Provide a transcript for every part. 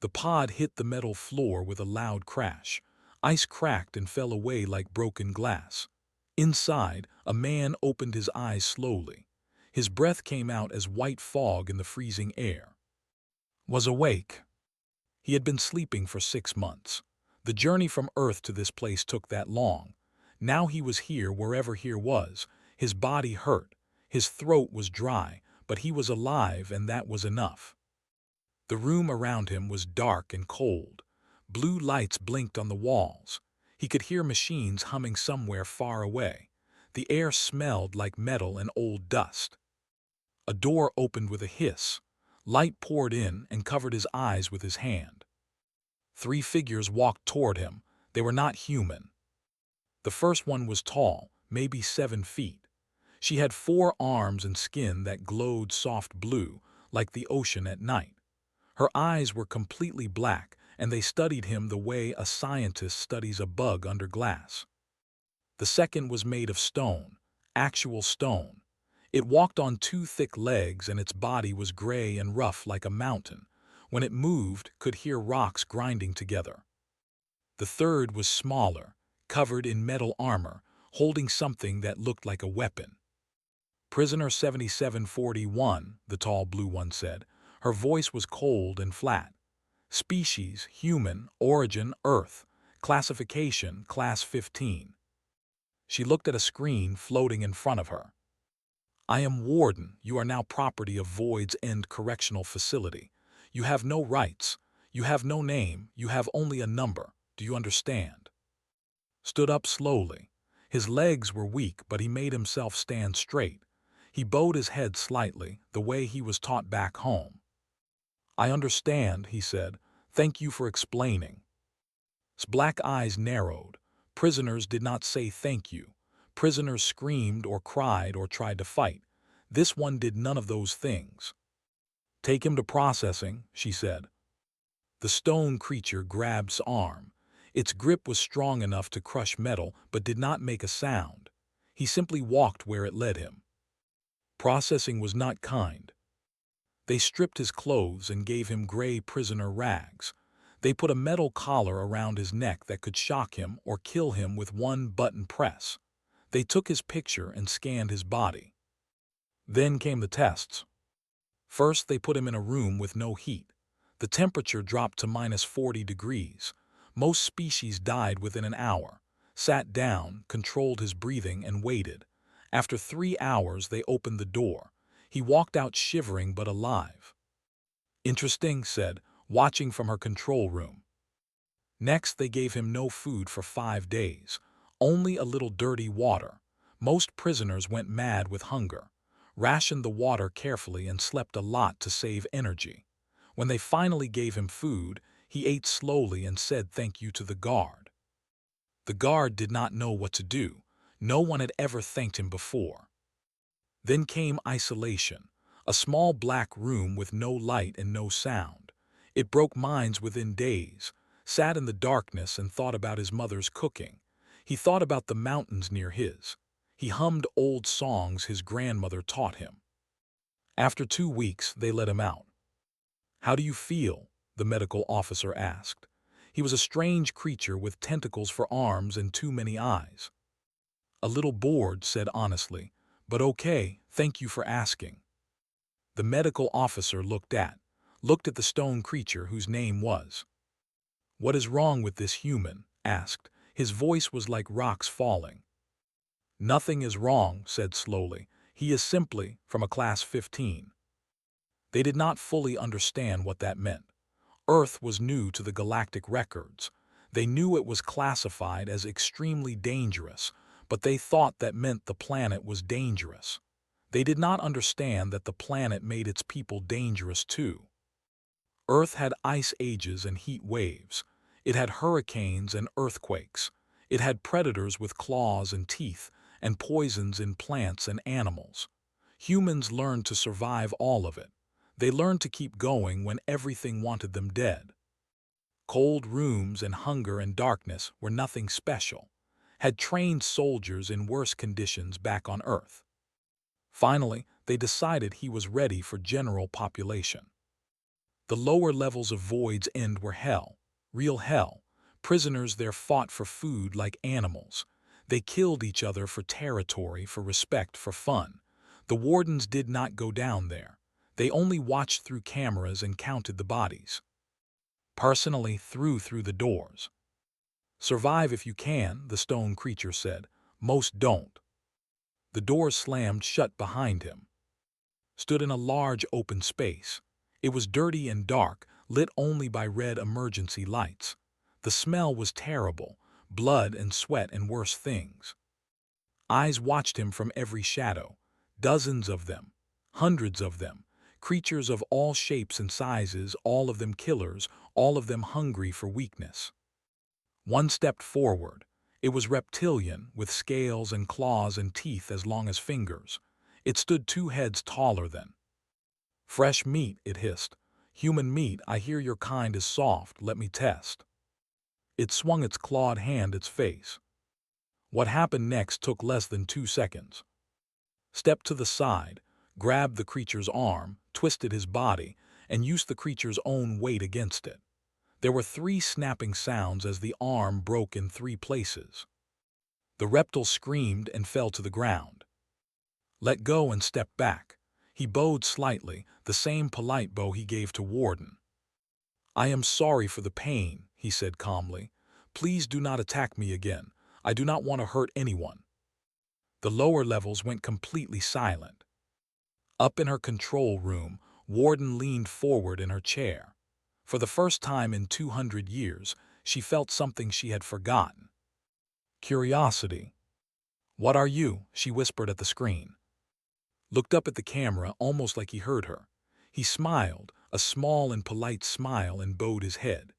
The pod hit the metal floor with a loud crash. Ice cracked and fell away like broken glass. Inside, a man opened his eyes slowly. His breath came out as white fog in the freezing air. Was awake. He had been sleeping for 6 months. The journey from Earth to this place took that long. Now he was here wherever here was. His body hurt. His throat was dry, but he was alive and that was enough. The room around him was dark and cold. Blue lights blinked on the walls. He could hear machines humming somewhere far away. The air smelled like metal and old dust. A door opened with a hiss. Light poured in and covered his eyes with his hand. 3 figures walked toward him. They were not human. The first one was tall, maybe 7 feet. She had 4 arms and skin that glowed soft blue, like the ocean at night. Her eyes were completely black, and they studied him the way a scientist studies a bug under glass. The second was made of stone, actual stone. It walked on 2 thick legs and its body was gray and rough like a mountain. When it moved, could hear rocks grinding together. The third was smaller, covered in metal armor, holding something that looked like a weapon. Prisoner 7741, the tall blue one said. Her voice was cold and flat. Species, human, origin, Earth. Classification, Class 15. She looked at a screen floating in front of her. I am Warden. You are now property of Void's End Correctional Facility. You have no rights. You have no name. You have only a number. Do you understand? Stood up slowly. His legs were weak, but he made himself stand straight. He bowed his head slightly, the way he was taught back home. I understand, he said. Thank you for explaining. His black eyes narrowed. Prisoners did not say thank you. Prisoners screamed or cried or tried to fight. This one did none of those things. Take him to processing, she said. The stone creature grabbed his arm. Its grip was strong enough to crush metal but did not make a sound. He simply walked where it led him. Processing was not kind. They stripped his clothes and gave him gray prisoner rags. They put a metal collar around his neck that could shock him or kill him with one button press. They took his picture and scanned his body. Then came the tests. First, they put him in a room with no heat. The temperature dropped to -40 degrees. Most species died within an hour. Sat down, controlled his breathing, and waited. After 3 hours, they opened the door. He walked out shivering but alive. Interesting, said, watching from her control room. Next, they gave him no food for 5 days. Only a little dirty water. Most prisoners went mad with hunger. Rationed the water carefully and slept a lot to save energy. When they finally gave him food, he ate slowly and said thank you to the guard. The guard did not know what to do. No one had ever thanked him before. Then came isolation, a small black room with no light and no sound. It broke minds within days. Sat in the darkness and thought about his mother's cooking. He thought about the mountains near his. He hummed old songs his grandmother taught him. After 2 weeks, they let him out. How do you feel? The medical officer asked. He was a strange creature with tentacles for arms and too many eyes. A little bored, said honestly, but okay, thank you for asking. The medical officer looked at the stone creature whose name was. What is wrong with this human? Asked. His voice was like rocks falling. Nothing is wrong, said slowly. He is simply from a class 15. They did not fully understand what that meant. Earth was new to the galactic records. They knew it was classified as extremely dangerous, but they thought that meant the planet was dangerous. They did not understand that the planet made its people dangerous too. Earth had ice ages and heat waves. It had hurricanes and earthquakes. It had predators with claws and teeth, and poisons in plants and animals. Humans learned to survive all of it. They learned to keep going when everything wanted them dead. Cold rooms and hunger and darkness were nothing special. Had trained soldiers in worse conditions back on Earth. Finally, they decided he was ready for general population. The lower levels of Void's End were hell, real hell. Prisoners there fought for food like animals. They killed each other for territory, for respect, for fun. The Wardens did not go down there. They only watched through cameras and counted the bodies. Personally, through the doors. "Survive if you can," the stone creature said. "Most don't." The doors slammed shut behind him. Stood in a large open space. It was dirty and dark, lit only by red emergency lights. The smell was terrible, blood and sweat and worse things. Eyes watched him from every shadow. Dozens of them, hundreds of them, creatures of all shapes and sizes, all of them killers, all of them hungry for weakness. One stepped forward. It was reptilian, with scales and claws and teeth as long as fingers. It stood 2 heads taller than. "Fresh meat," it hissed. "Human meat, I hear your kind is soft, let me test." It swung its clawed hand its face. What happened next took less than 2 seconds. Stepped to the side, grabbed the creature's arm, twisted his body, and used the creature's own weight against it. There were 3 snapping sounds as the arm broke in 3 places. The reptile screamed and fell to the ground. Let go and stepped back. He bowed slightly, the same polite bow he gave to Warden. "I am sorry for the pain," he said calmly. "Please do not attack me again. I do not want to hurt anyone." The lower levels went completely silent. Up in her control room, Warden leaned forward in her chair. For the first time in 200 years, she felt something she had forgotten. Curiosity. "What are you?" she whispered at the screen. Looked up at the camera almost like he heard her. He smiled, a small and polite smile, and bowed his head.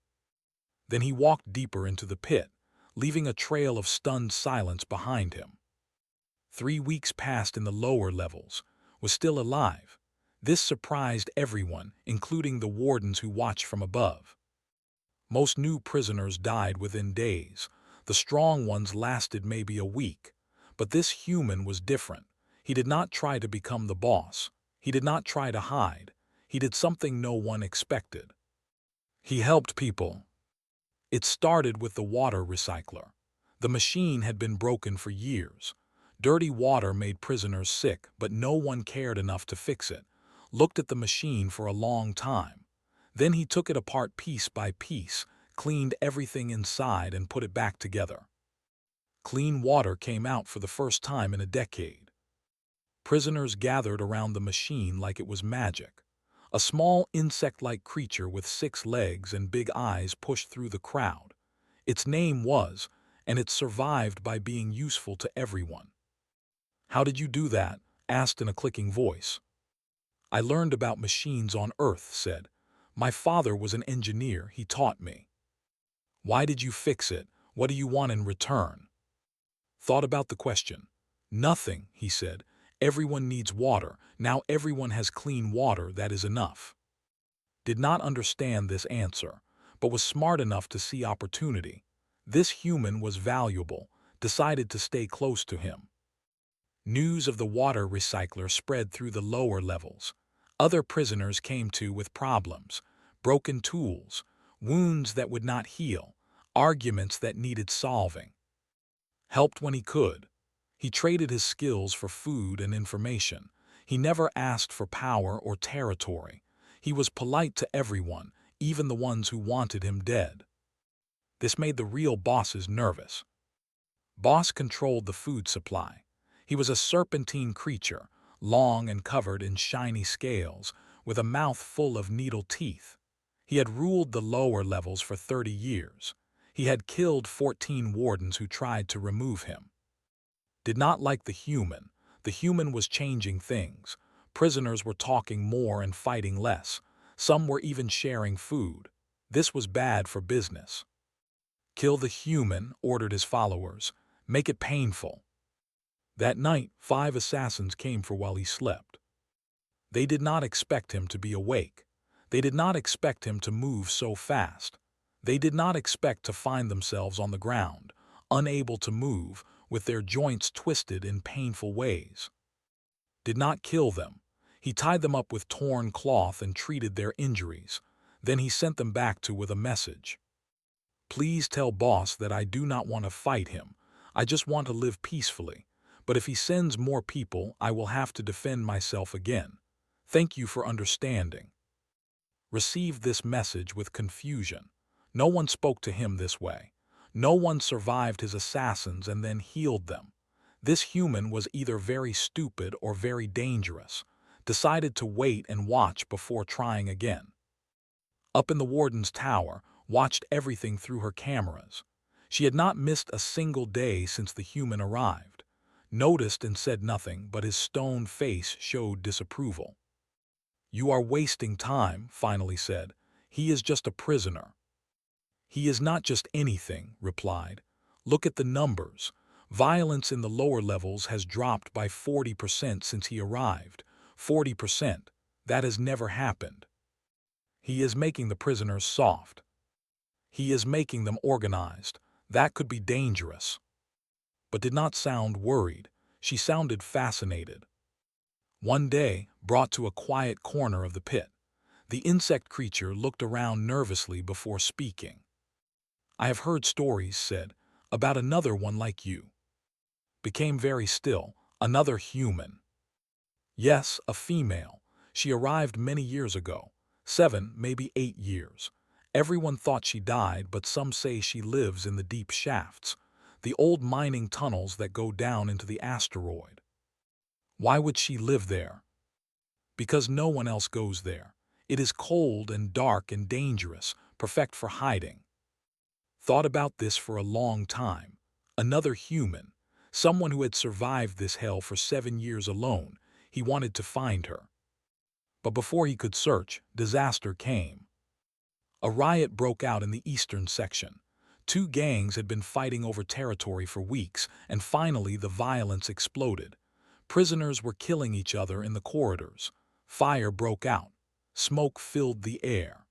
Then he walked deeper into the pit, leaving a trail of stunned silence behind him. 3 weeks passed in the lower levels. Was still alive. This surprised everyone, including the Wardens who watched from above. Most new prisoners died within days. The strong ones lasted maybe a week. But this human was different. He did not try to become the boss. He did not try to hide. He did something no one expected. He helped people. It started with the water recycler. The machine had been broken for years. Dirty water made prisoners sick, but no one cared enough to fix it. Looked at the machine for a long time. Then he took it apart piece by piece, cleaned everything inside and put it back together. Clean water came out for the first time in a decade. Prisoners gathered around the machine like it was magic. A small insect-like creature with 6 legs and big eyes pushed through the crowd. Its name was, and it survived by being useful to everyone. "How did you do that?" asked in a clicking voice. "I learned about machines on Earth," said. "My father was an engineer, he taught me." "Why did you fix it? What do you want in return?" Thought about the question. "Nothing," he said. "Everyone needs water. Now everyone has clean water, that is enough." Did not understand this answer, but was smart enough to see opportunity. This human was valuable, decided to stay close to him. News of the water recycler spread through the lower levels. Other prisoners came to with problems, broken tools, wounds that would not heal, arguments that needed solving. Helped when he could. He traded his skills for food and information. He never asked for power or territory. He was polite to everyone, even the ones who wanted him dead. This made the real bosses nervous. Boss controlled the food supply. He was a serpentine creature, long and covered in shiny scales, with a mouth full of needle teeth. He had ruled the lower levels for 30 years. He had killed 14 wardens who tried to remove him. Did not like the human. The human was changing things. Prisoners were talking more and fighting less. Some were even sharing food. This was bad for business. "Kill the human," ordered his followers. "Make it painful." That night, 5 assassins came for while he slept. They did not expect him to be awake. They did not expect him to move so fast. They did not expect to find themselves on the ground, unable to move, with their joints twisted in painful ways. Did not kill them. He tied them up with torn cloth and treated their injuries. Then he sent them back with a message. Please tell boss that I do not want to fight him. I just want to live peacefully. But if he sends more people, I will have to defend myself again. Thank you for understanding. Received this message with confusion. No one spoke to him this way. No one survived his assassins and then healed them. This human was either very stupid or very dangerous. Decided to wait and watch before trying again. Up in the Warden's tower, watched everything through her cameras. She had not missed a single day since the human arrived. Noticed and said nothing, but his stone face showed disapproval. You are wasting time, finally said. He is just a prisoner. He is not just anything, replied. Look at the numbers. Violence in the lower levels has dropped by 40% since he arrived. 40%. That has never happened. He is making the prisoners soft. He is making them organized. That could be dangerous. But did not sound worried. She sounded fascinated. One day, brought to a quiet corner of the pit, the insect creature looked around nervously before speaking. I have heard stories, said, about another one like you. Became very still, another human. Yes, a female. She arrived many years ago. 7, maybe 8 years. Everyone thought she died, but some say she lives in the deep shafts, the old mining tunnels that go down into the asteroid. Why would she live there? Because no one else goes there. It is cold and dark and dangerous, perfect for hiding. Thought about this for a long time. Another human, someone who had survived this hell for 7 years alone. He wanted to find her. But before he could search, disaster came. A riot broke out in the eastern section. 2 gangs had been fighting over territory for weeks, and finally the violence exploded. Prisoners were killing each other in the corridors. Fire broke out. Smoke filled the air.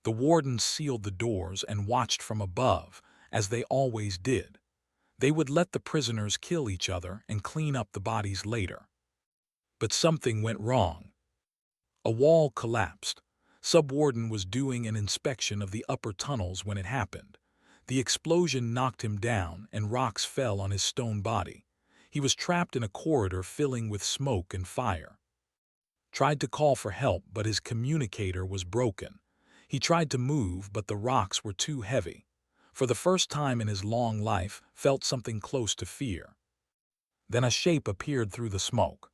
The wardens sealed the doors and watched from above, as they always did. They would let the prisoners kill each other and clean up the bodies later. But something went wrong. A wall collapsed. Sub-Warden was doing an inspection of the upper tunnels when it happened. The explosion knocked him down and rocks fell on his stone body. He was trapped in a corridor filling with smoke and fire. Tried to call for help, but his communicator was broken. He tried to move, but the rocks were too heavy. For the first time in his long life, felt something close to fear. Then a shape appeared through the smoke.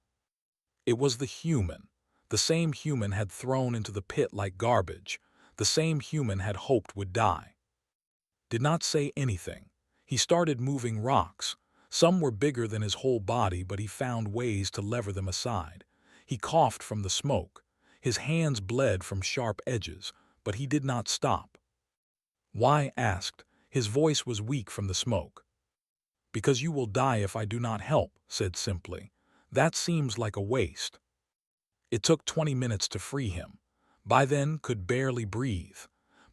It was the human. The same human had thrown into the pit like garbage. The same human had hoped would die. Did not say anything. He started moving rocks. Some were bigger than his whole body, but he found ways to lever them aside. He coughed from the smoke. His hands bled from sharp edges, but he did not stop. Why? Asked. His voice was weak from the smoke. Because you will die if I do not help, said simply. That seems like a waste. It took 20 minutes to free him. By then could barely breathe,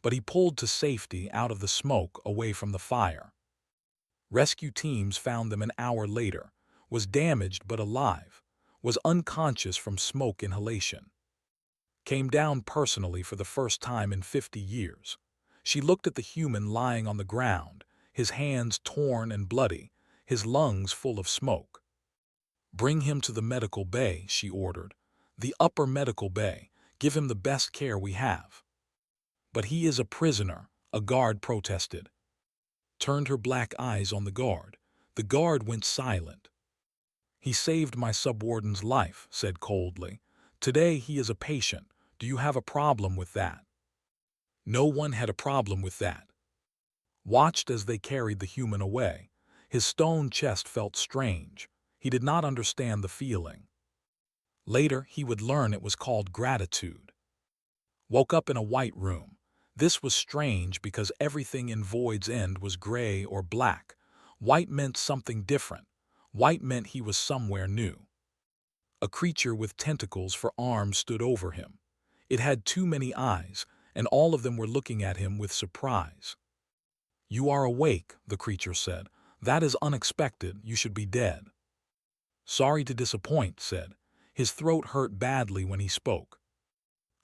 but he pulled to safety out of the smoke away from the fire. Rescue teams found them an hour later, was damaged but alive, was unconscious from smoke inhalation. Came down personally for the first time in 50 years. She looked at the human lying on the ground, his hands torn and bloody, his lungs full of smoke. Bring him to the medical bay, she ordered. The upper medical bay. Give him the best care we have. But he is a prisoner, a guard protested. Turned her black eyes on the guard. The guard went silent. He saved my subwarden's life, said coldly. Today he is a patient. Do you have a problem with that? No one had a problem with that. Watched as they carried the human away. His stone chest felt strange. He did not understand the feeling. Later, he would learn it was called gratitude. Woke up in a white room. This was strange because everything in Void's End was gray or black. White meant something different. White meant he was somewhere new. A creature with tentacles for arms stood over him. It had too many eyes, and all of them were looking at him with surprise. You are awake, the creature said. That is unexpected. You should be dead. Sorry to disappoint, said. His throat hurt badly when he spoke.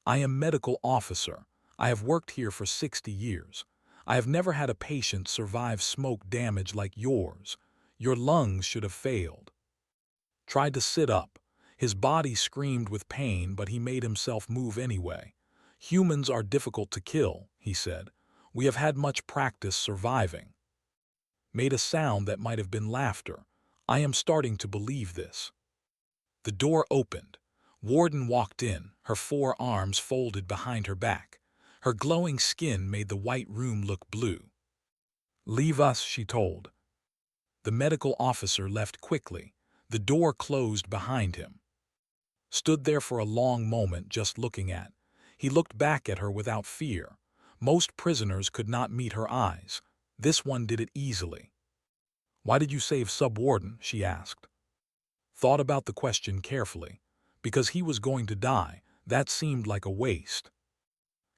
I am medical officer. I have worked here for 60 years. I have never had a patient survive smoke damage like yours. Your lungs should have failed. Tried to sit up. His body screamed with pain, but he made himself move anyway. Humans are difficult to kill, he said. We have had much practice surviving. Made a sound that might have been laughter. I am starting to believe this. The door opened. Warden walked in, her 4 arms folded behind her back. Her glowing skin made the white room look blue. Leave us, she told. The medical officer left quickly. The door closed behind him. Stood there for a long moment just looking at. He looked back at her without fear. Most prisoners could not meet her eyes. This one did it easily. Why did you save Sub-Warden? She asked. Thought about the question carefully. Because he was going to die, that seemed like a waste.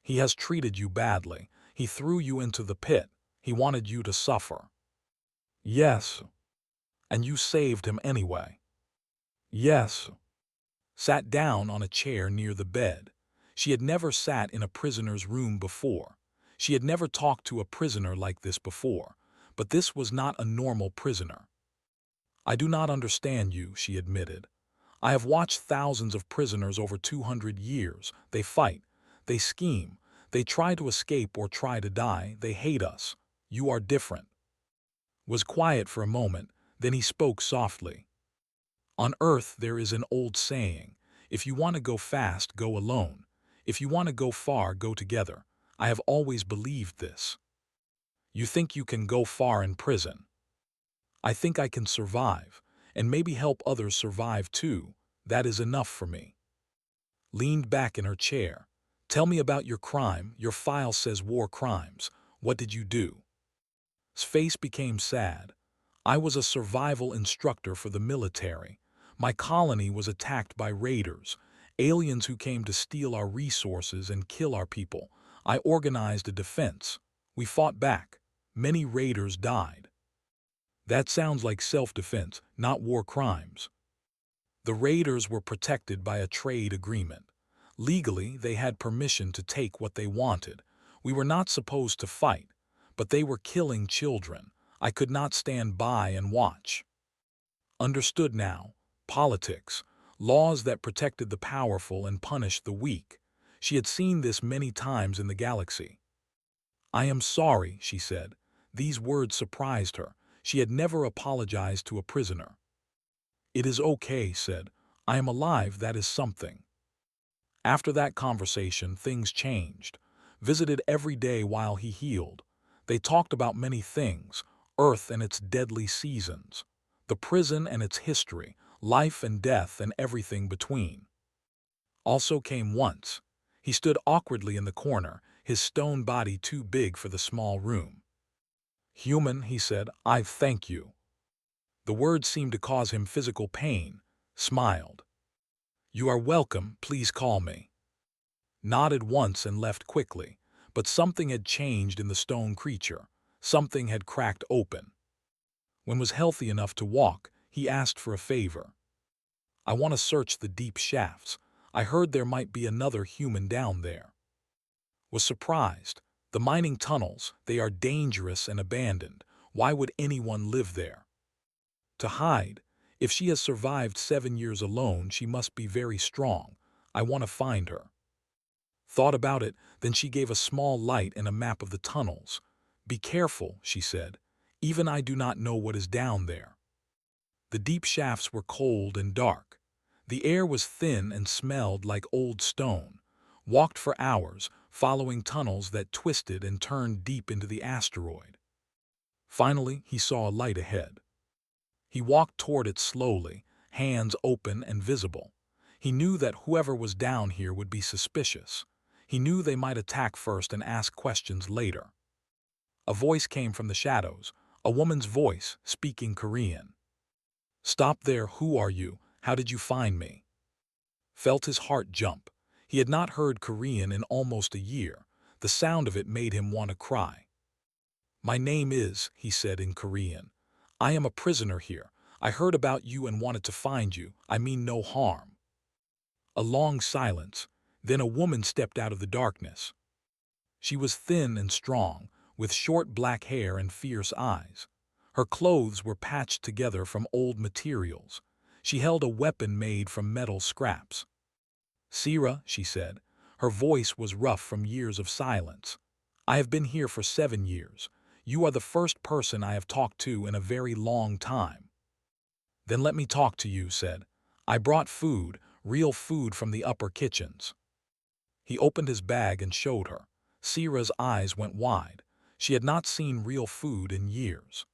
He has treated you badly. He threw you into the pit. He wanted you to suffer. Yes. And you saved him anyway. Yes. Sat down on a chair near the bed. She had never sat in a prisoner's room before. She had never talked to a prisoner like this before. But this was not a normal prisoner. I do not understand you, she admitted. I have watched thousands of prisoners over 200 years. They fight. They scheme. They try to escape or try to die. They hate us. You are different. Was quiet for a moment, then he spoke softly. On Earth there is an old saying, if you want to go fast, go alone. If you want to go far, go together. I have always believed this. You think you can go far in prison. I think I can survive, and maybe help others survive too. That is enough for me. Leaned back in her chair. Tell me about your crime. Your file says war crimes. What did you do? His face became sad. I was a survival instructor for the military. My colony was attacked by raiders, aliens who came to steal our resources and kill our people. I organized a defense. We fought back. Many raiders died. That sounds like self-defense, not war crimes. The raiders were protected by a trade agreement. Legally, they had permission to take what they wanted. We were not supposed to fight, but they were killing children. I could not stand by and watch. Understood now. Politics. Laws that protected the powerful and punished the weak. She had seen this many times in the galaxy. I am sorry, she said. These words surprised her. She had never apologized to a prisoner. It is okay, said. I am alive, that is something. After that conversation, things changed. Visited every day while he healed. They talked about many things, Earth and its deadly seasons, the prison and its history, life and death and everything between. Also came once. He stood awkwardly in the corner, his stone body too big for the small room. Human, he said, I thank you. The words seemed to cause him physical pain. Smiled. You are welcome, please call me. Nodded once and left quickly, but something had changed in the stone creature. Something had cracked open. When was healthy enough to walk, he asked for a favor. I want to search the deep shafts. I heard there might be another human down there. Was surprised. The mining tunnels, they are dangerous and abandoned. Why would anyone live there? To hide. If she has survived 7 years alone, she must be very strong. I want to find her. Thought about it, then she gave a small light and a map of the tunnels. Be careful, she said. Even I do not know what is down there. The deep shafts were cold and dark. The air was thin and smelled like old stone. Walked for hours, following tunnels that twisted and turned deep into the asteroid. Finally, he saw a light ahead. He walked toward it slowly, hands open and visible. He knew that whoever was down here would be suspicious. He knew they might attack first and ask questions later. A voice came from the shadows, a woman's voice, speaking Korean. Stop there, who are you? How did you find me? Felt his heart jump. He had not heard Korean in almost a year. The sound of it made him want to cry. My name is, he said in Korean. I am a prisoner here. I heard about you and wanted to find you. I mean no harm. A long silence. Then a woman stepped out of the darkness. She was thin and strong, with short black hair and fierce eyes. Her clothes were patched together from old materials. She held a weapon made from metal scraps. "Sira," she said. Her voice was rough from years of silence. "I have been here for 7 years. You are the first person I have talked to in a very long time." "Then let me talk to you," said. "I brought food, real food from the upper kitchens." He opened his bag and showed her. Sira's eyes went wide. She had not seen real food in years.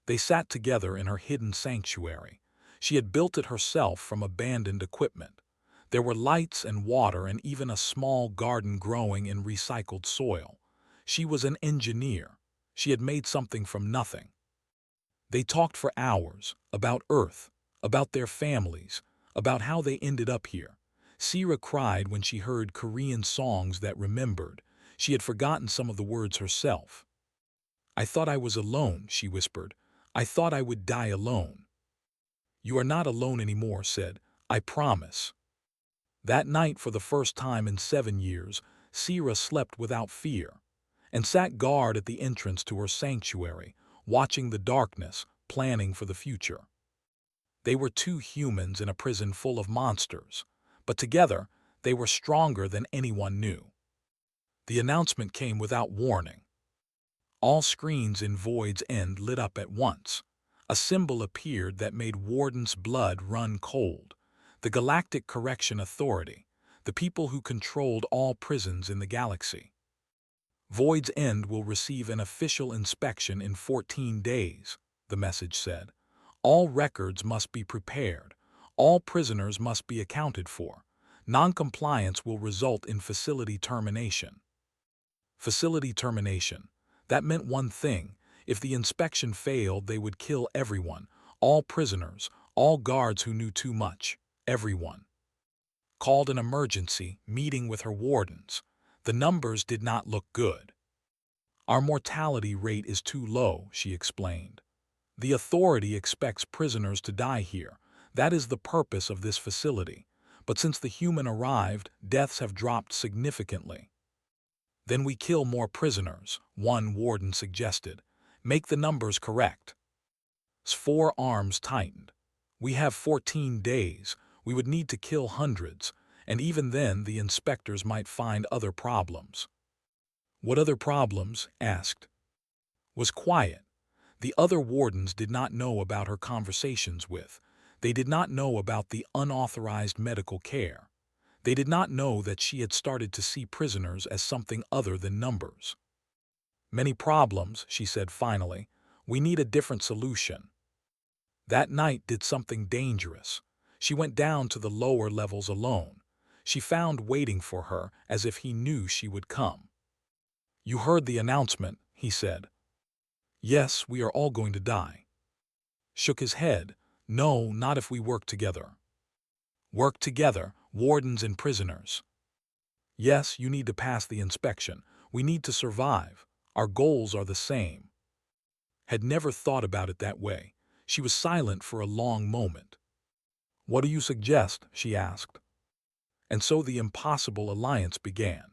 They sat together in her hidden sanctuary. She had built it herself from abandoned equipment. There were lights and water and even a small garden growing in recycled soil. She was an engineer. She had made something from nothing. They talked for hours, about Earth, about their families, about how they ended up here. Sira cried when she heard Korean songs that remembered. She had forgotten some of the words herself. "I thought I was alone," she whispered. "I thought I would die alone." "You are not alone anymore," said. "I promise." That night, for the first time in 7 years, Sira slept without fear, and sat guard at the entrance to her sanctuary, watching the darkness, planning for the future. They were two humans in a prison full of monsters, but together they were stronger than anyone knew. The announcement came without warning. All screens in Void's End lit up at once. A symbol appeared that made Warden's blood run cold. The Galactic Correction Authority, the people who controlled all prisons in the galaxy. "Void's End will receive an official inspection in 14 days, the message said. "All records must be prepared. All prisoners must be accounted for. Non-compliance will result in facility termination." Facility termination. That meant one thing. If the inspection failed, they would kill everyone. All prisoners, all guards who knew too much. Everyone. Called an emergency meeting with her wardens. The numbers did not look good. "Our mortality rate is too low," she explained. "The authority expects prisoners to die here. That is the purpose of this facility. But since the human arrived, deaths have dropped significantly." "Then we kill more prisoners," one warden suggested. "Make the numbers correct." Four arms tightened. "We have 14 days. We would need to kill hundreds, and even then the inspectors might find other problems." "What other problems?" asked. Was quiet. The other wardens did not know about her conversations with. They did not know about the unauthorized medical care. They did not know that she had started to see prisoners as something other than numbers. "Many problems," she said finally. "We need a different solution." That night did something dangerous. She went down to the lower levels alone. She found waiting for her as if he knew she would come. "You heard the announcement," he said. "Yes, we are all going to die." Shook his head. "No, not if we work together." "Work together, wardens and prisoners." "Yes, you need to pass the inspection. We need to survive. Our goals are the same." Had never thought about it that way. She was silent for a long moment. "What do you suggest?" she asked. And so the impossible alliance began.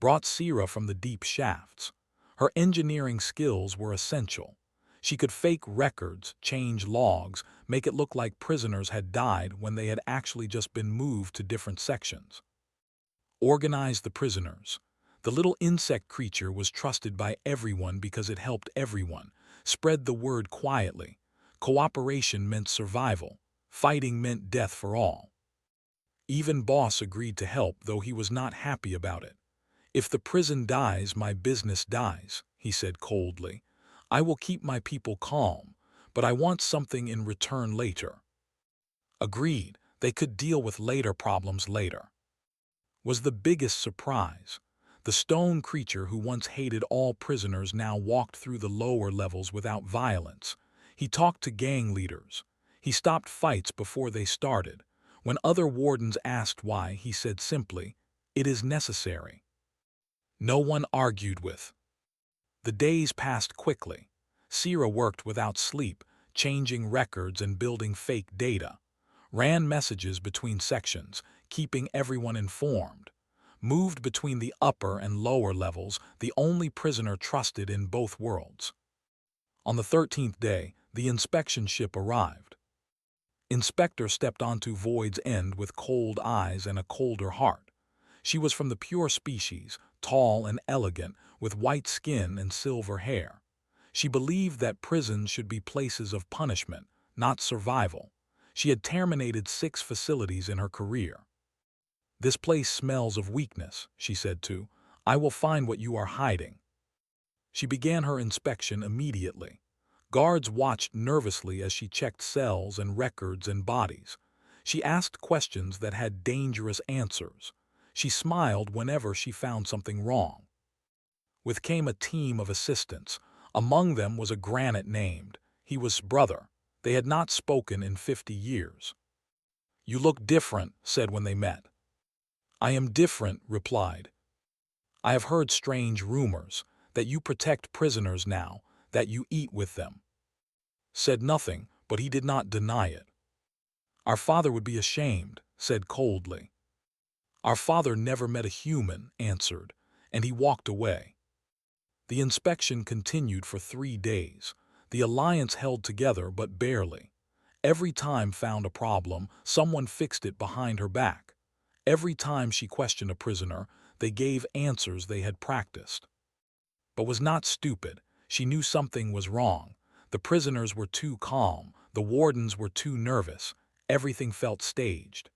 Brought Sira from the deep shafts. Her engineering skills were essential. She could fake records, change logs, make it look like prisoners had died when they had actually just been moved to different sections. Organize the prisoners. The little insect creature was trusted by everyone because it helped everyone. Spread the word quietly. Cooperation meant survival. Fighting meant death for all. Even Boss agreed to help, though he was not happy about it. "If the prison dies, my business dies," he said coldly. "I will keep my people calm, but I want something in return later." Agreed, they could deal with later problems later. Was the biggest surprise. The stone creature who once hated all prisoners now walked through the lower levels without violence. He talked to gang leaders. He stopped fights before they started. When other wardens asked why, he said simply, "It is necessary." No one argued with. The days passed quickly. Sira worked without sleep, changing records and building fake data. Ran messages between sections, keeping everyone informed. moved between the upper and lower levels, the only prisoner trusted in both worlds. On the 13th day, the inspection ship arrived. Inspector stepped onto Void's End with cold eyes and a colder heart. She was from the pure species, tall and elegant, with white skin and silver hair. She believed that prisons should be places of punishment, not survival. She had terminated 6 facilities in her career. "This place smells of weakness," she said to. "I will find what you are hiding." She began her inspection immediately. Guards watched nervously as she checked cells and records and bodies. She asked questions that had dangerous answers. She smiled whenever she found something wrong. With came a team of assistants. Among them was a granite named. He was brother. They had not spoken in 50 years. "You look different," said when they met. "I am different," replied. "I have heard strange rumors, that you protect prisoners now, that you eat with them." Said nothing, but he did not deny it. "Our father would be ashamed," said coldly. "Our father never met a human," answered, and he walked away. The inspection continued for 3 days. The alliance held together, but barely. Every time found a problem, someone fixed it behind her back. Every time she questioned a prisoner, they gave answers they had practiced. But was not stupid. She knew something was wrong. The prisoners were too calm. The wardens were too nervous. Everything felt staged.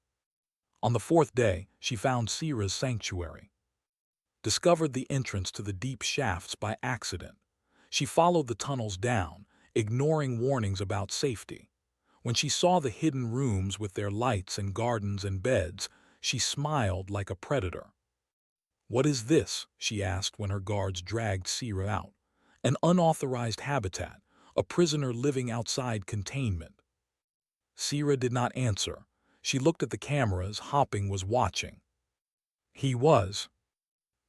On the 4th day, she found Sira's sanctuary. Discovered the entrance to the deep shafts by accident. She followed the tunnels down, ignoring warnings about safety. When she saw the hidden rooms with their lights and gardens and beds, she smiled like a predator. "What is this?" she asked when her guards dragged Sira out. "An unauthorized habitat, a prisoner living outside containment." Sira did not answer. She looked at the cameras. Hopping was watching. He was.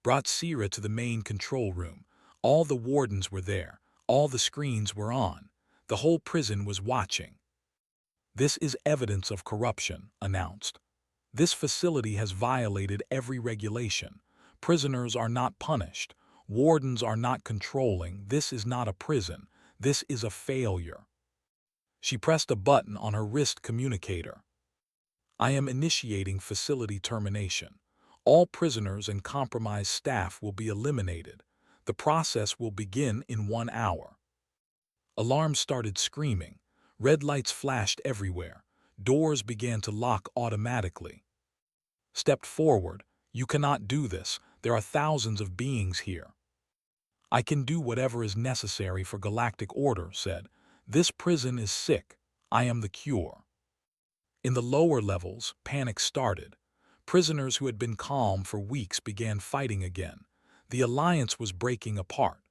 Brought Sira to the main control room. All the wardens were there. All the screens were on. The whole prison was watching. "This is evidence of corruption," announced. "This facility has violated every regulation. Prisoners are not punished. Wardens are not controlling. This is not a prison. This is a failure." She pressed a button on her wrist communicator. "I am initiating facility termination. All prisoners and compromised staff will be eliminated. The process will begin in 1 hour." Alarms started screaming. Red lights flashed everywhere. Doors began to lock automatically. Stepped forward. "You cannot do this. There are thousands of beings here." "I can do whatever is necessary for galactic order," said. "This prison is sick. I am the cure." In the lower levels, panic started. Prisoners who had been calm for weeks began fighting again. The alliance was breaking apart.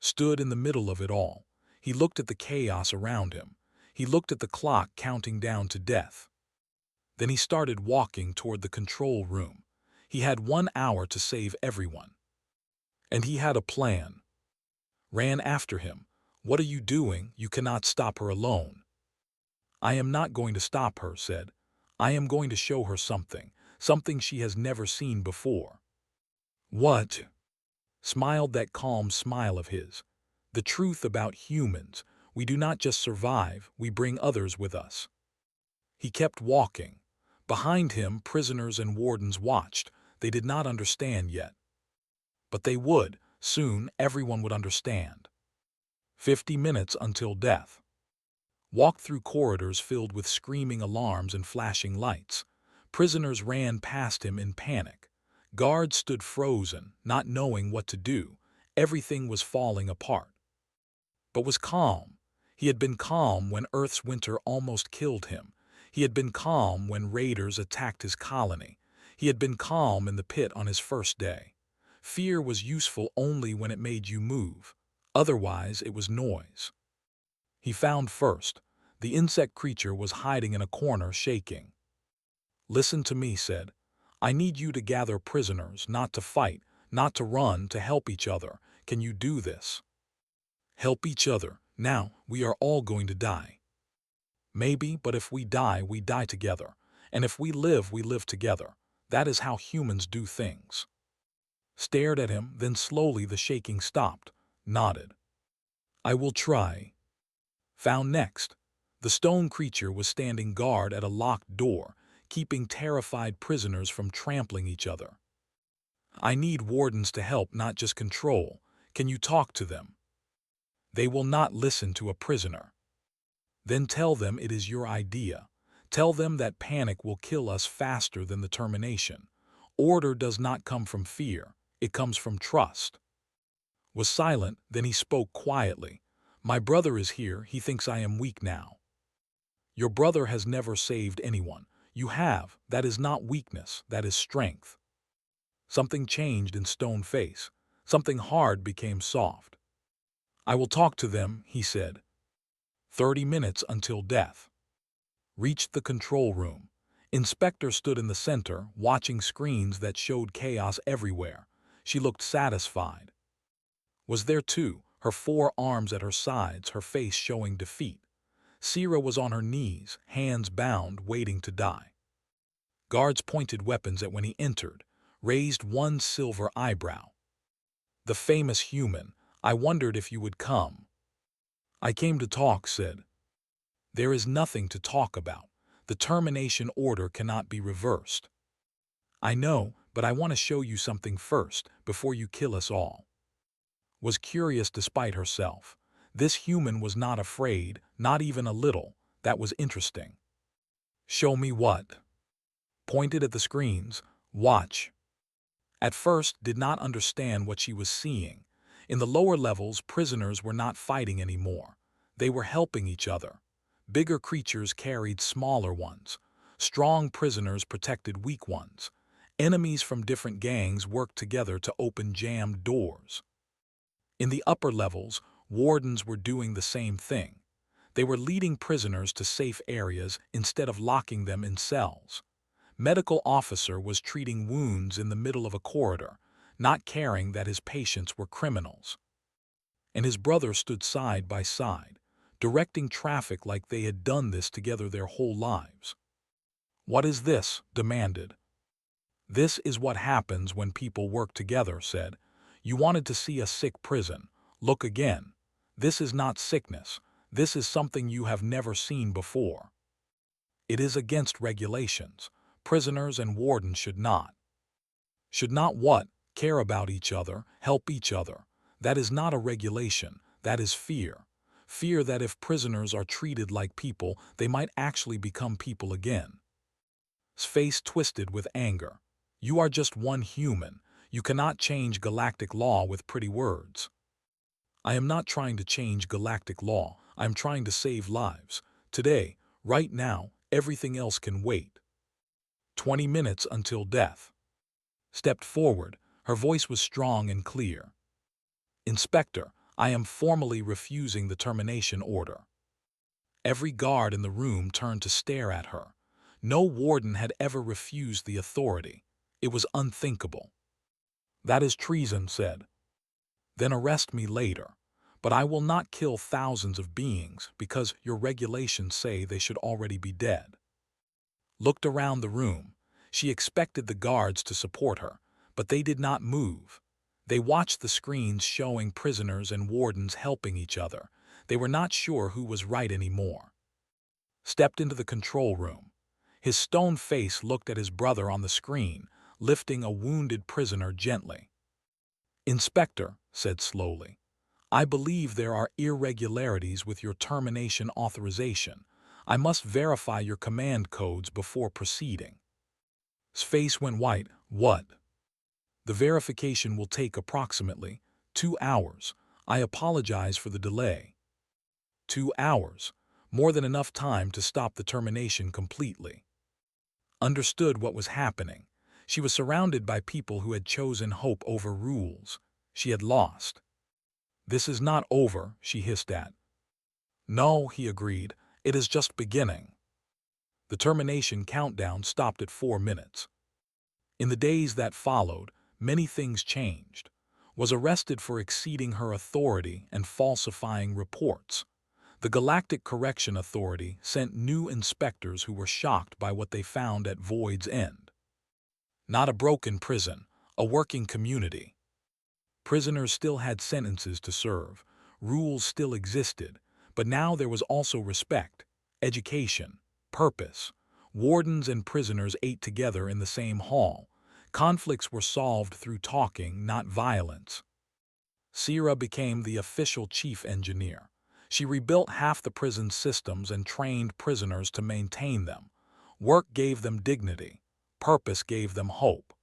Stood in the middle of it all. He looked at the chaos around him. He looked at the clock counting down to death. Then he started walking toward the control room. He had 1 hour to save everyone. And he had a plan. Ran after him. "What are you doing? You cannot stop her alone." "I am not going to stop her," said. "I am going to show her something, something she has never seen before." "What?" Smiled that calm smile of his. "The truth about humans. We do not just survive, we bring others with us." He kept walking. Behind him, prisoners and wardens watched. They did not understand yet. But they would. Soon, everyone would understand. 50 minutes until death. Walked through corridors filled with screaming alarms and flashing lights. Prisoners ran past him in panic. Guards stood frozen, not knowing what to do. Everything was falling apart. But was calm. He had been calm when Earth's winter almost killed him. He had been calm when raiders attacked his colony. He had been calm in the pit on his first day. Fear was useful only when it made you move. Otherwise, it was noise. He found first. The insect creature was hiding in a corner, shaking. "Listen to me," said. "I need you to gather prisoners, not to fight, not to run, to help each other. Can you do this?" "Help each other. Now, we are all going to die." "Maybe, but if we die together. And if we live together. That is how humans do things. Stared at him, then slowly the shaking stopped, nodded. I will try. Found next. The stone creature was standing guard at a locked door, keeping terrified prisoners from trampling each other. I need wardens to help, not just control. Can you talk to them? They will not listen to a prisoner. Then tell them it is your idea. Tell them that panic will kill us faster than the termination. Order does not come from fear. It comes from trust. Was silent, then he spoke quietly. My brother is here. He thinks I am weak now. Your brother has never saved anyone. You have. That is not weakness. That is strength. Something changed in Stone's face. Something hard became soft. I will talk to them, he said. 30 minutes until death. Reached the control room. Inspector stood in the center, watching screens that showed chaos everywhere. She looked satisfied. Was there too, her 4 arms at her sides, her face showing defeat. Sierra was on her knees, hands bound, waiting to die. Guards pointed weapons at when he entered, raised one silver eyebrow. The famous human, I wondered if you would come. I came to talk, said. There is nothing to talk about. The termination order cannot be reversed. I know, but I want to show you something first, before you kill us all. Was curious despite herself. This human was not afraid, not even a little. That was interesting. Show me what? Pointed at the screens. Watch. At first, did not understand what she was seeing. In the lower levels, prisoners were not fighting anymore. They were helping each other. Bigger creatures carried smaller ones. Strong prisoners protected weak ones. Enemies from different gangs worked together to open jammed doors. In the upper levels, wardens were doing the same thing. They were leading prisoners to safe areas instead of locking them in cells. Medical officer was treating wounds in the middle of a corridor, not caring that his patients were criminals. And his brother stood side by side, directing traffic like they had done this together their whole lives. What is this? Demanded. This is what happens when people work together, said. You wanted to see a sick prison. Look again. This is not sickness. This is something you have never seen before. It is against regulations. Prisoners and wardens should not. Should not what? Care about each other, help each other. That is not a regulation. That is fear. Fear that if prisoners are treated like people, they might actually become people again. His face twisted with anger. You are just one human. You cannot change galactic law with pretty words. I am not trying to change galactic law. I am trying to save lives. Today, right now, everything else can wait. 20 minutes until death. Stepped forward. Her voice was strong and clear. Inspector, I am formally refusing the termination order. Every guard in the room turned to stare at her. No warden had ever refused the authority. It was unthinkable. That is treason, said. Then arrest me later. But I will not kill thousands of beings because your regulations say they should already be dead. Looked around the room. She expected the guards to support her, but they did not move. They watched the screens showing prisoners and wardens helping each other. They were not sure who was right anymore. Stepped into the control room. His stone face looked at his brother on the screen, lifting a wounded prisoner gently. Inspector, said slowly, I believe there are irregularities with your termination authorization. I must verify your command codes before proceeding. His face went white. What? The verification will take approximately 2 hours. I apologize for the delay. 2 hours. More than enough time to stop the termination completely. Understood what was happening. She was surrounded by people who had chosen hope over rules. She had lost. This is not over, she hissed at. No, he agreed. It is just beginning. The termination countdown stopped at 4 minutes. In the days that followed, many things changed. Was arrested for exceeding her authority and falsifying reports. The Galactic Correction Authority sent new inspectors who were shocked by what they found at Void's End. Not a broken prison, a working community. Prisoners still had sentences to serve, rules still existed, but now there was also respect, education, purpose. Wardens and prisoners ate together in the same hall. Conflicts were solved through talking, not violence. Sira became the official chief engineer. She rebuilt half the prison's systems and trained prisoners to maintain them. Work gave them dignity. Purpose gave them hope.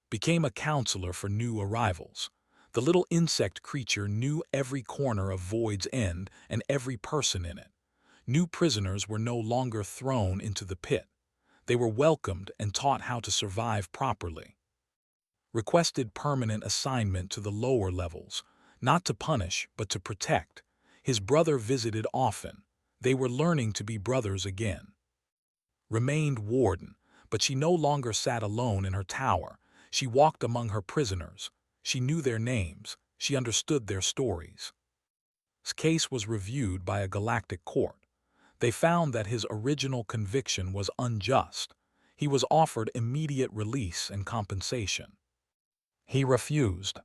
Became a counselor for new arrivals. The little insect creature knew every corner of Void's End and every person in it. New prisoners were no longer thrown into the pit. They were welcomed and taught how to survive properly. Requested permanent assignment to the lower levels, not to punish but to protect. His brother visited often. They were learning to be brothers again. Remained warden, but she no longer sat alone in her tower. She walked among her prisoners. She knew their names. She understood their stories. His case was reviewed by a galactic court. They found that his original conviction was unjust. He was offered immediate release and compensation. He refused.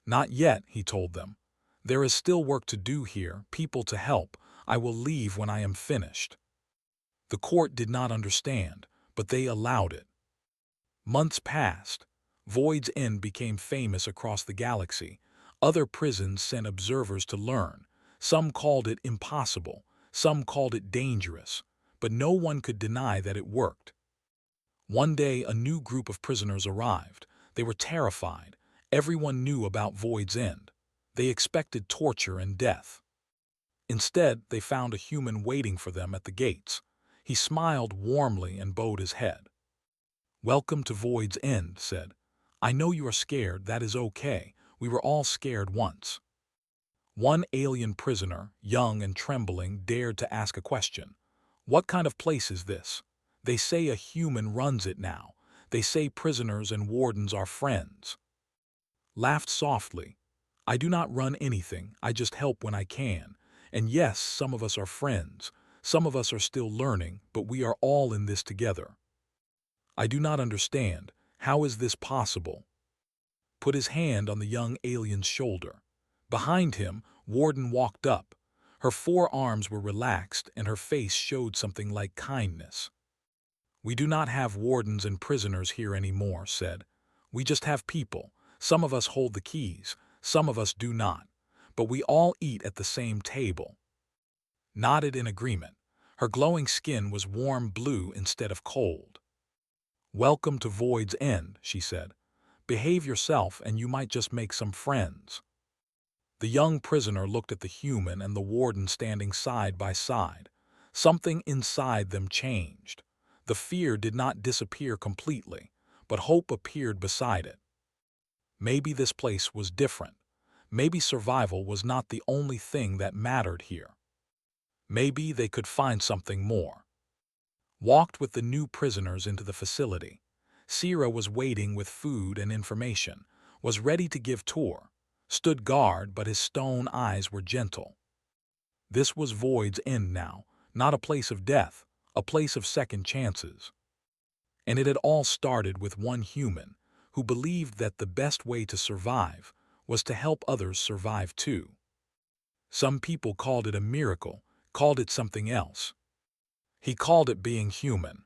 Not yet, he told them. There is still work to do here, people to help. I will leave when I am finished. The court did not understand, but they allowed it. Months passed. Void's End became famous across the galaxy. Other prisons sent observers to learn. Some called it impossible, some called it dangerous, but no one could deny that it worked. One day, a new group of prisoners arrived. They were terrified. Everyone knew about Void's End. They expected torture and death. Instead, they found a human waiting for them at the gates. He smiled warmly and bowed his head. "Welcome to Void's End," said. "I know you are scared, that is okay. We were all scared once." One alien prisoner, young and trembling, dared to ask a question. "What kind of place is this? They say a human runs it now. They say prisoners and wardens are friends." Laughed softly. "I do not run anything, I just help when I can. And yes, some of us are friends. Some of us are still learning, but we are all in this together." "I do not understand. How is this possible?" Put his hand on the young alien's shoulder. Behind him, Warden walked up. Her forearms were relaxed and her face showed something like kindness. "We do not have wardens and prisoners here anymore," said. "We just have people. Some of us hold the keys, some of us do not. But we all eat at the same table." Nodded in agreement. Her glowing skin was warm blue instead of cold. "Welcome to Void's End," she said. "Behave yourself and you might just make some friends." The young prisoner looked at the human and the warden standing side by side. Something inside them changed. The fear did not disappear completely, but hope appeared beside it. Maybe this place was different. Maybe survival was not the only thing that mattered here. Maybe they could find something more. Walked with the new prisoners into the facility. Sira was waiting with food and information, was ready to give tour. Stood guard, but his stone eyes were gentle. This was Void's End now, not a place of death, a place of second chances. And it had all started with one human who believed that the best way to survive was to help others survive too. Some people called it a miracle, called it something else. He called it being human.